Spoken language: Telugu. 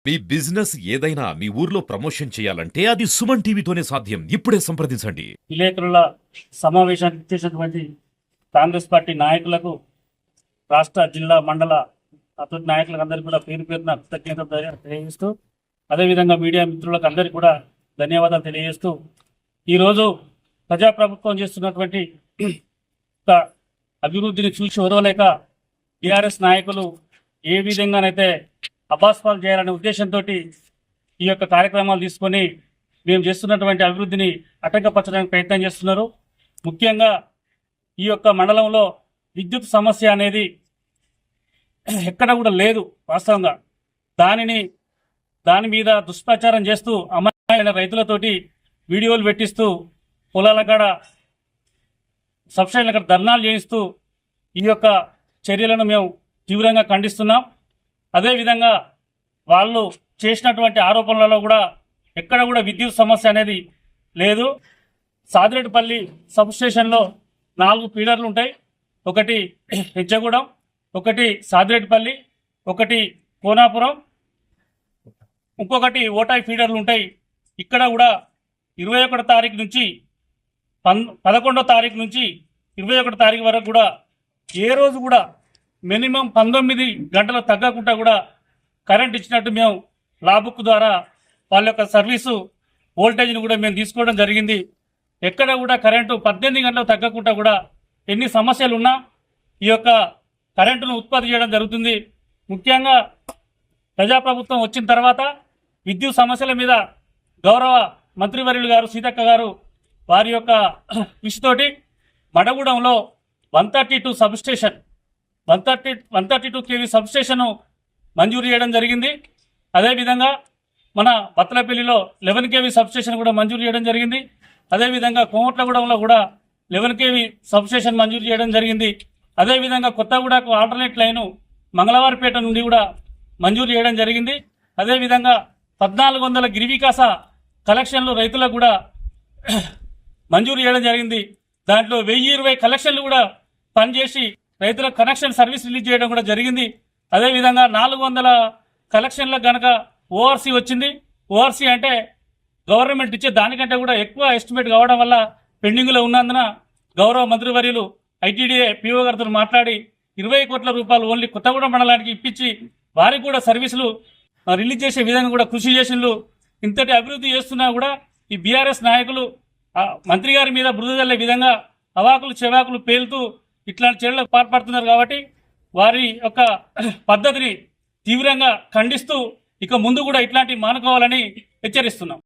మీ బిజినెస్ ఏదైనా మీ ఊర్లో ప్రమోషన్ చేయాలంటే అది సుమన్ టీవీతోనే సాధ్యం. ఇప్పుడే సంప్రదించండి. విలేకరుల సమావేశానికి ఇచ్చేసినటువంటి కాంగ్రెస్ పార్టీ నాయకులకు, రాష్ట్ర జిల్లా మండల అతడి నాయకులకు అందరికీ కూడా పేరు పేరున కృతజ్ఞతలు తెలియజేస్తూ, అదేవిధంగా మీడియా మిత్రులకు అందరికీ కూడా ధన్యవాదాలు తెలియజేస్తూ, ఈరోజు ప్రజాప్రభుత్వం చేస్తున్నటువంటి అభివృద్ధిని చూసి ఓరవలేక టీఆర్ఎస్ నాయకులు ఏ విధంగానైతే అబాస్పాలు చేయాలనే ఉద్దేశంతో ఈ యొక్క కార్యక్రమాలు తీసుకొని మేము చేస్తున్నటువంటి అభివృద్ధిని అటంకపరచడానికి ప్రయత్నం చేస్తున్నారు. ముఖ్యంగా ఈ యొక్క మండలంలో విద్యుత్ సమస్య అనేది ఎక్కడ కూడా లేదు. వాస్తవంగా దాని మీద దుష్ప్రచారం చేస్తూ అమాయకమైన రైతులతోటి వీడియోలు పెట్టిస్తూ పొలాల కాడ సబ్స్టేషన్ల కాడ ధర్నాలు చేయిస్తూ ఈ యొక్క చర్యలను మేము తీవ్రంగా ఖండిస్తున్నాం. అదేవిధంగా వాళ్ళు చేసినటువంటి ఆరోపణలలో కూడా ఎక్కడ కూడా విద్యుత్ సమస్య అనేది లేదు. సాదిరెడ్డిపల్లి సబ్స్టేషన్లో 4 ఫీడర్లు ఉంటాయి. ఒకటి హెచ్చగూడెం, ఒకటి సాదిరెడ్డిపల్లి, ఒకటి కోనాపురం, ఇంకొకటి ఓటాయి ఫీడర్లు ఉంటాయి. ఇక్కడ కూడా 21వ తారీఖు నుంచి 11వ తారీఖు నుంచి 21వ తారీఖు వరకు కూడా ఏ రోజు కూడా మినిమం 19 గంటలు తగ్గకుండా కూడా కరెంట్ ఇచ్చినట్టు మేము లాబుక్ ద్వారా వాళ్ళ యొక్క సర్వీసు వోల్టేజ్ని కూడా మేము తీసుకోవడం జరిగింది. ఎక్కడ కూడా కరెంటు 18 గంటలు తగ్గకుండా కూడా ఎన్ని సమస్యలు ఉన్నా ఈ యొక్క కరెంటును ఉత్పత్తి చేయడం జరుగుతుంది. ముఖ్యంగా ప్రజాప్రభుత్వం వచ్చిన తర్వాత విద్యుత్ సమస్యల మీద గౌరవ మంత్రివర్యులు గారు సీతక్క గారు వారి యొక్క కృషితోటి మడగూడెంలో 132 సబ్స్టేషన్ 132 kV సబ్స్టేషన్ మంజూరు చేయడం జరిగింది. అదేవిధంగా మన బత్తలపల్లిలో 11 kV సబ్స్టేషన్ కూడా మంజూరు చేయడం జరిగింది. అదేవిధంగా కోమట్లగూడెంలో కూడా 11 kV సబ్స్టేషన్ మంజూరు చేయడం జరిగింది. అదేవిధంగా కొత్తగూడకు ఆల్టర్నేట్ లైను మంగళవారిపేట నుండి కూడా మంజూరు చేయడం జరిగింది. అదేవిధంగా 1400 గిరివికాస కలెక్షన్లు రైతులకు కూడా మంజూరు చేయడం జరిగింది. దాంట్లో 1020 కలెక్షన్లు కూడా పనిచేసి రైతులకు కనెక్షన్ సర్వీస్ రిలీజ్ చేయడం కూడా జరిగింది. అదేవిధంగా 400 కలెక్షన్లకు కనుక ఓఆర్సీ వచ్చింది. ఓఆర్సీ అంటే గవర్నమెంట్ ఇచ్చే దానికంటే కూడా ఎక్కువ ఎస్టిమేట్ కావడం వల్ల పెండింగ్లో ఉన్నందున గౌరవ మంత్రివర్యులు ఐటీడీఏ పీఓ గారితో మాట్లాడి 20 కోట్ల రూపాయలు ఓన్లీ కొత్తగూడెం మండలానికి ఇప్పించి వారికి కూడా సర్వీసులు రిలీజ్ చేసే విధంగా కూడా కృషి చేసిండ్రు. ఇంతటి అభివృద్ధి చేస్తున్నా కూడా ఈ బీఆర్ఎస్ నాయకులు మంత్రి గారి మీద బురద జల్లే విధంగా అవాకులు చెవాకులు పేలుతూ ఇట్లాంటి చర్యలకు పాల్పడుతున్నారు. కాబట్టి వారి యొక్క పద్ధతిని తీవ్రంగా ఖండిస్తూ ఇక ముందు కూడా ఇట్లాంటివి మానుకోవాలని హెచ్చరిస్తున్నాం.